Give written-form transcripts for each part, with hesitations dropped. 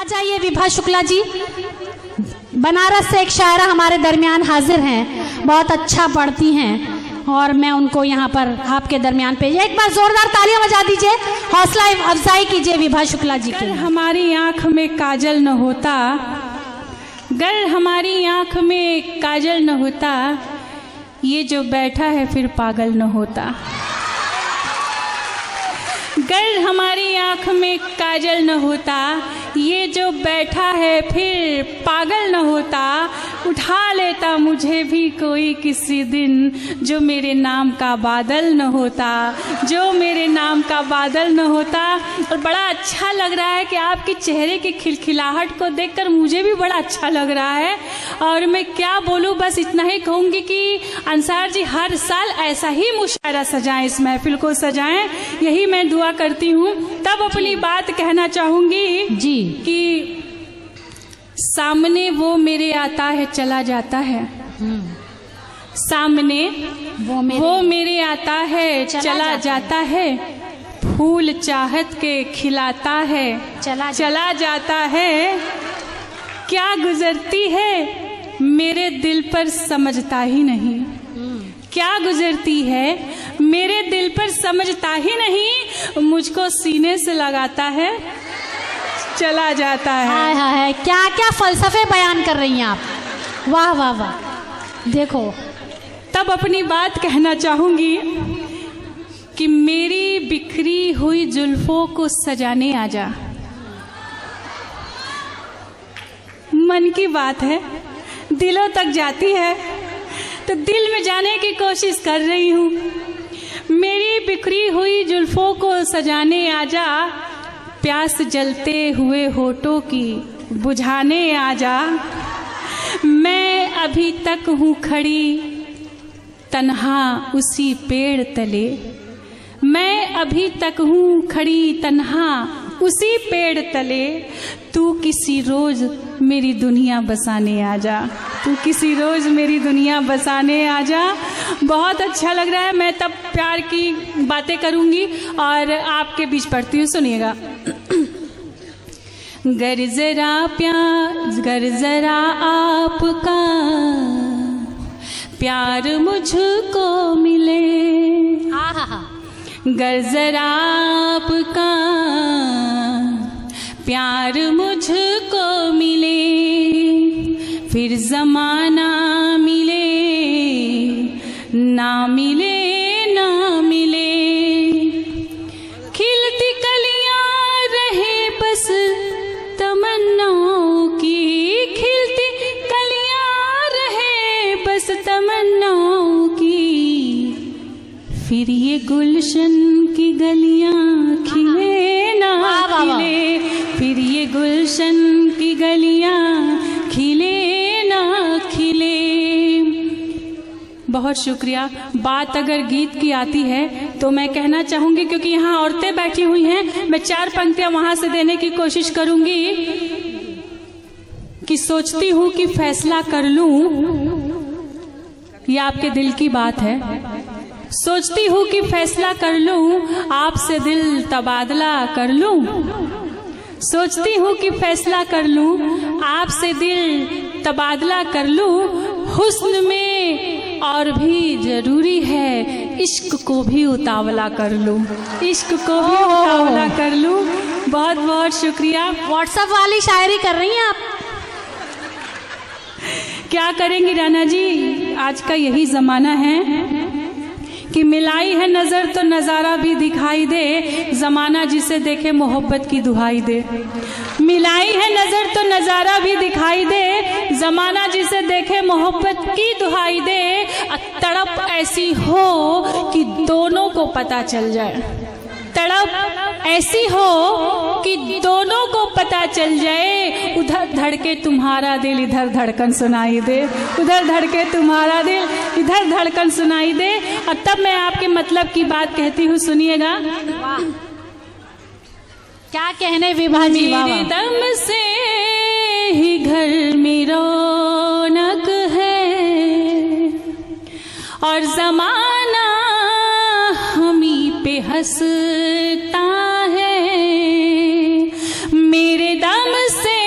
जाइए विभा शुक्ला जी, बनारस से एक शायरा हमारे दरमियान हाजिर हैं, बहुत अच्छा पढ़ती हैं और मैं उनको यहाँ पर आपके दरमियान पे एक बार जोरदार तालियां बजा दीजिए, हौसला अफजाई कीजिए विभा शुक्ला जी की। हमारी आंख में काजल न होता, गर हमारी आंख में काजल न होता, ये जो बैठा है फिर पागल न होता। गर हमारी आंख में काजल न होता, ये जो बैठा है फिर पागल न होता। उठा लेता मुझे भी कोई किसी दिन, जो मेरे नाम का बादल न होता, जो मेरे नाम का बादल न होता। और बड़ा अच्छा लग रहा है कि आपके चेहरे की खिलखिलाहट को देखकर मुझे भी बड़ा अच्छा लग रहा है। और मैं क्या बोलूँ, बस इतना ही कहूँगी कि अंसार जी हर साल ऐसा ही मुशायरा सजाएं, इस महफिल को सजाएं, यही मैं दुआ करती हूँ। तब अपनी बात कहना चाहूँगी जी कि सामने वो मेरे आता है चला जाता है, सामने वो मेरे आता है चला जाता है, फूल चाहत के खिलाता है चला जाता है। क्या गुजरती है मेरे दिल पर समझता ही नहीं, क्या गुजरती है मेरे दिल पर समझता ही नहीं, मुझको सीने से लगाता है चला जाता है। हाय हाय, क्या क्या फलसफे बयान कर रही हैं आप, वाह वाह वाह। देखो तब अपनी बात कहना चाहूंगी कि मेरी बिखरी हुई जुल्फों को सजाने आजा। मन की बात है, दिलों तक जाती है तो दिल में जाने की कोशिश कर रही हूँ। मेरी बिखरी हुई जुल्फों को सजाने आजा, प्यास जलते हुए होठों की बुझाने आजा। मैं अभी तक हूँ खड़ी तन्हा उसी पेड़ तले, मैं अभी तक हूँ खड़ी तन्हा उसी पेड़ तले। तू किसी रोज मेरी दुनिया बसाने आजा, तू किसी रोज मेरी दुनिया बसाने आजा। बहुत अच्छा लग रहा है। मैं तब प्यार की बातें करूंगी और आपके बीच पढ़ती हूँ, सुनिएगा। गर जरा आपका प्यार मुझको मिले, गर जरा आपका प्यार मुझको मिले, फिर जमाना मिले ना मिले ना मिले। खिलती कलियां रहे बस तमन्नाओं की, खिलती कलियां रहे बस तमन्नाओं की, फिर ये गुलशन की गलियां खिले ना खिले, फिर ये गुलशन की गलियां खिले ना खिले। बहुत शुक्रिया। बात अगर गीत की आती है तो मैं कहना चाहूंगी, क्योंकि यहाँ औरतें बैठी हुई हैं, मैं 4 पंक्तियां वहां से देने की कोशिश करूंगी कि सोचती हूँ कि फैसला कर लूं, ये आपके दिल की बात है। सोचती हूँ कि फैसला कर लूं, आपसे दिल तबादला कर लूं, सोचती हूँ कि फैसला कर लूं, आपसे दिल तबादला कर लूं। हुस्न में और भी जरूरी है, इश्क को भी उतावला कर लूं, इश्क को भी उतावला कर लूं। बहुत बहुत शुक्रिया। व्हाट्सएप वाली शायरी कर रही हैं आप, क्या करेंगी राना जी, आज का यही जमाना है कि मिलाई है नजर तो नजारा भी दिखाई दे, जमाना जिसे देखे मोहब्बत की दुहाई दे। मिलाई है नजर तो नजारा भी दिखाई दे, जमाना जिसे देखे मोहब्बत की दुहाई दे। तड़प ऐसी हो कि दोनों को पता चल जाए, तड़प ऐसी हो कि दोनों को पता चल जाए। उधर धड़के तुम्हारा दिल इधर धड़कन सुनाई दे, उधर धड़के तुम्हारा दिल इधर धड़कन सुनाई दे। और तब मैं आपके मतलब की बात कहती हूँ, सुनिएगा। क्या कहने विभा जी, मेरे दम से ही घर में रौनक है और जमाना हमी पे हंसता है। मेरे दम से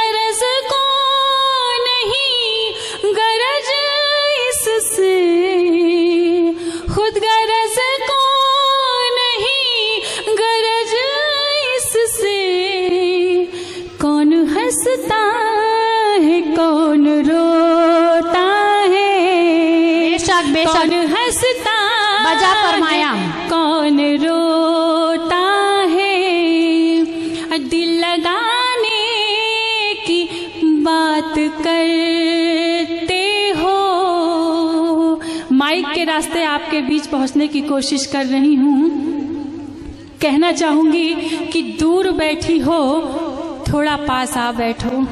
गरज को नहीं गरज इससे, खुद गरज को नहीं गरज इससे, कौन हंसता है कौन रोता है, बेशक बेशक कौन हंसता बजा फरमाया, कौन रोता है। दिल लगाने की बात करते हो। माइक के रास्ते आपके बीच पहुंचने की कोशिश कर रही हूं। कहना चाहूंगी कि दूर बैठी हो थोड़ा पास आ बैठो,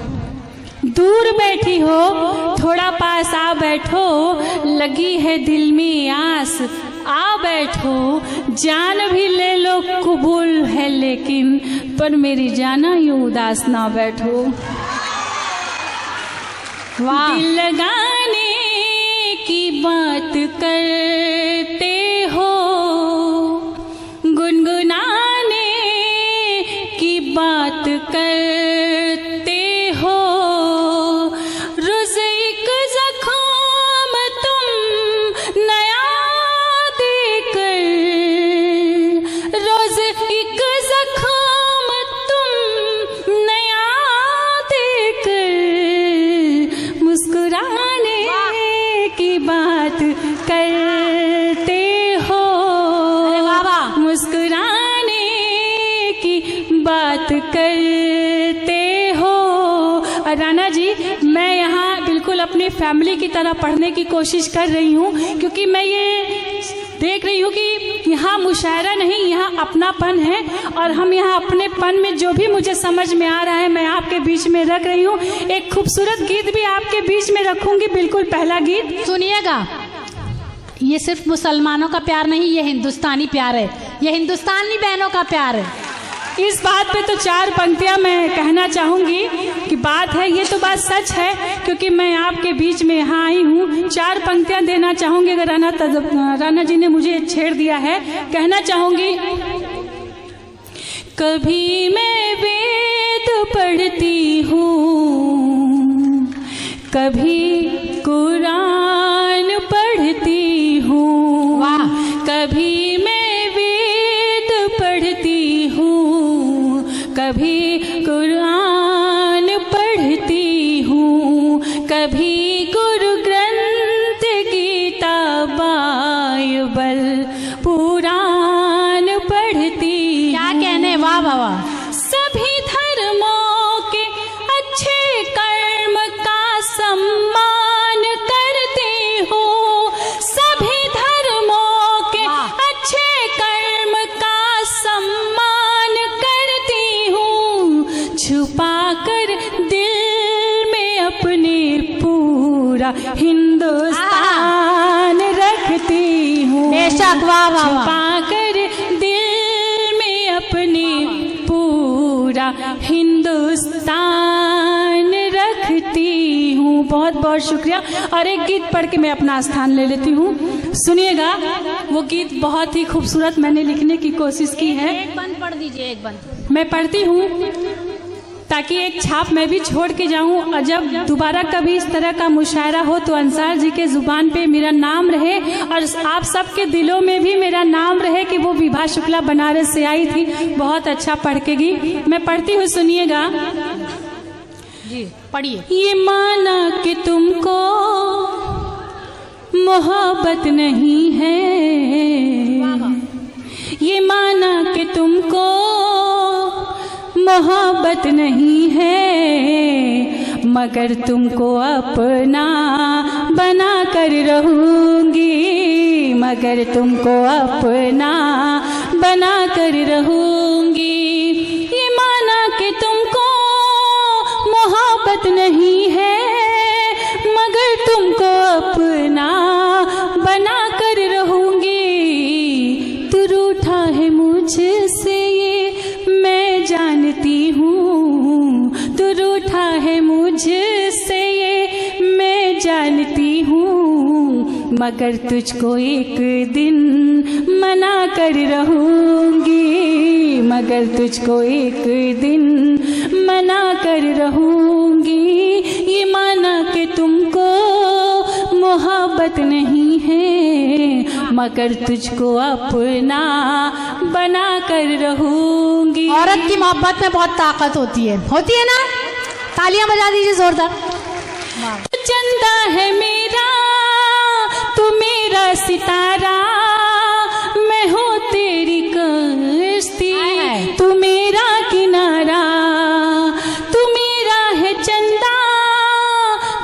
दूर बैठी हो थोड़ा पास आ बैठो, लगी है दिल में आस आ बैठो, जान भी ले लो कबूल है लेकिन, पर मेरी जाना यूं उदास ना बैठो। वाह। दिल लगाने की बात करते हो, गुनगुनाने की बात करते हो, रोज एक जख्म तुम नया देकर, रोज एक जख्म तुम नया देकर, मुस्कुराने की बात करते हो, मुस्कुराने की बात करते हो। और राना जी, मैं यहाँ बिल्कुल अपनी फैमिली की तरह पढ़ने की कोशिश कर रही हूँ, क्योंकि मैं ये देख रही हूँ कि यहाँ मुशायरा नहीं, यहाँ अपनापन है, और हम यहाँ अपनेपन में जो भी मुझे समझ में आ रहा है मैं आपके बीच में रख रही हूँ। एक खूबसूरत गीत भी आपके बीच में रखूंगी, बिल्कुल पहला गीत सुनिएगा। ये सिर्फ मुसलमानों का प्यार नहीं, ये हिंदुस्तानी प्यार है, ये हिंदुस्तानी बहनों का प्यार है। इस बात पे तो 4 पंक्तियां मैं कहना चाहूंगी कि बात है, ये तो बात सच है, क्योंकि मैं आपके बीच में यहाँ आई हूँ। 4 पंक्तियां देना चाहूंगी, अगर राना जी ने मुझे छेड़ दिया है। कहना चाहूंगी, कभी मैं वेद पढ़ती हूँ, कभी कुरान पढ़ती हूँ, वाह। कभी मैं वेद पढ़ती हूँ, कभी कुरान पढ़ती हूँ, कभी गुरु ग्रंथ गीता बाइबल पुराण पढ़ती क्या हूँ। कहने, वाह वाह वाह। सभी धर्मों के अच्छे कर्म का सम्मान करती हूँ, सभी धर्मों के अच्छे कर्म का सम्मान करती हूँ, छुपा कर दिल में अपने पूरा हिंदुस्तान रखती हूँ। बेशक, वाह वाह वाह। छुपा कर दिल में अपने पूरा हिंदुस्तान रखती हूँ। बहुत बहुत शुक्रिया। और एक गीत पढ़ के मैं अपना स्थान ले लेती हूँ, सुनिएगा। वो गीत बहुत ही खूबसूरत मैंने लिखने की कोशिश की है। एक बंद पढ़ दीजिए, एक बंद। मैं पढ़ती हूँ ताकि एक छाप मैं भी छोड़ के जाऊं, और जब दोबारा कभी इस तरह का मुशायरा हो तो अंसार जी के जुबान पे मेरा नाम रहे, और आप सबके दिलों में भी मेरा नाम रहे कि वो विभा शुक्ला बनारस से आई थी, बहुत अच्छा पढ़ के गई। मैं पढ़ती हूँ, सुनिएगा जी, पढ़िए। ये माना कि तुमको मोहब्बत नहीं है, ये माना कि तुमको मोहब्बत नहीं है, मगर तुमको अपना बना कर रहूंगी, मगर तुमको अपना बना कर रहूंगी। ये माना कि तुमको मोहब्बत नहीं है, मगर तुमको अपना बना कर रहूंगी। तू रूठा है मुझसे ये मैं जानती हूँ, तू रूठा है मुझसे ये मैं जानती हूँ, मगर तुझको एक दिन मना कर रहूंगी, मगर तुझको एक दिन मना कर रहूंगी। ये माना कि तुमको मोहब्बत नहीं है, मगर तुझको अपना बना कर रहूंगी। औरत की मोहब्बत में बहुत ताकत होती है ना? तालियां बजा दीजिए जोरदार। तू चंदा है मेरा, तू मेरा सितारा, मैं हूँ तेरी कश्ती, तू मेरा किनारा। तू मेरा है चंदा,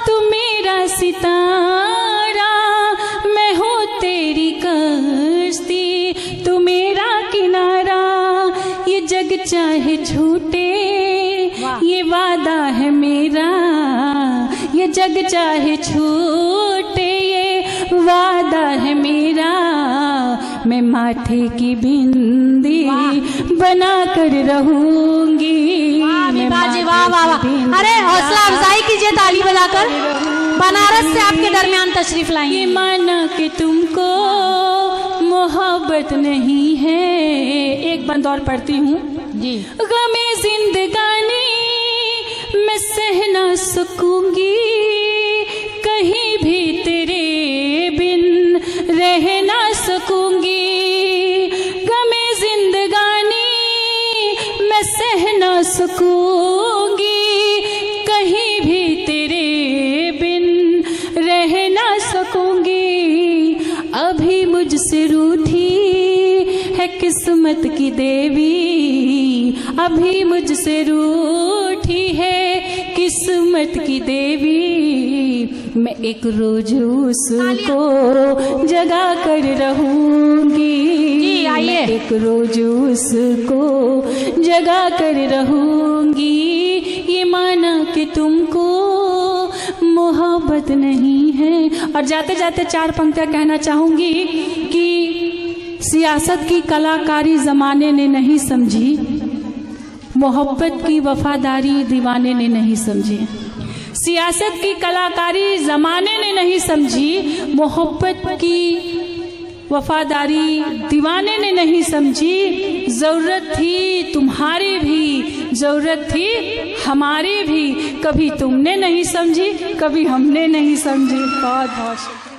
तू मेरा सितारा, मैं हूँ तेरी कश्ती, तू मेरा किनारा। ये जग चाहे छूटे ये वादा है मेरा, ये जग चाहे छूटे ये वादा है मेरा। मैं माथे की बिंदी बना कर रहूंगी। वाह वाह वाह, अरे हौसला अफजाई कीजिए ताली बजाकर। बनारस से आपके दरमियान तशरीफ लाई। ये माना कि तुमको मोहब्बत नहीं है। एक बंद और पढ़ती हूँ जी। गमे जिंदगानी मैं सह ना सकूंगी, कहीं भी तेरे बिन रह ना सकूंगी। गमे जिंदगानी मैं सह ना सकूंगी, कहीं भी तेरे बिन रह ना सकूंगी। अभी मुझसे रूठी है किस्मत की देवी, अभी मुझसे रूठी है किस्मत की देवी। मैं एक रोज उसको जगा कर रहूंगी, मैं एक रोज उसको जगा कर रहूंगी। ये माना कि तुमको मोहब्बत नहीं है। और जाते जाते 4 पंक्तियां कहना चाहूंगी कि सियासत की कलाकारी जमाने ने नहीं समझी, मोहब्बत की वफादारी दीवाने ने नहीं समझी। सियासत की कलाकारी जमाने ने नहीं समझी, मोहब्बत की वफादारी दीवाने ने नहीं समझी। जरूरत थी तुम्हारी भी, जरूरत थी हमारी भी, कभी तुमने नहीं समझी, कभी हमने नहीं समझी। बहुत बहुत शुक्रिया।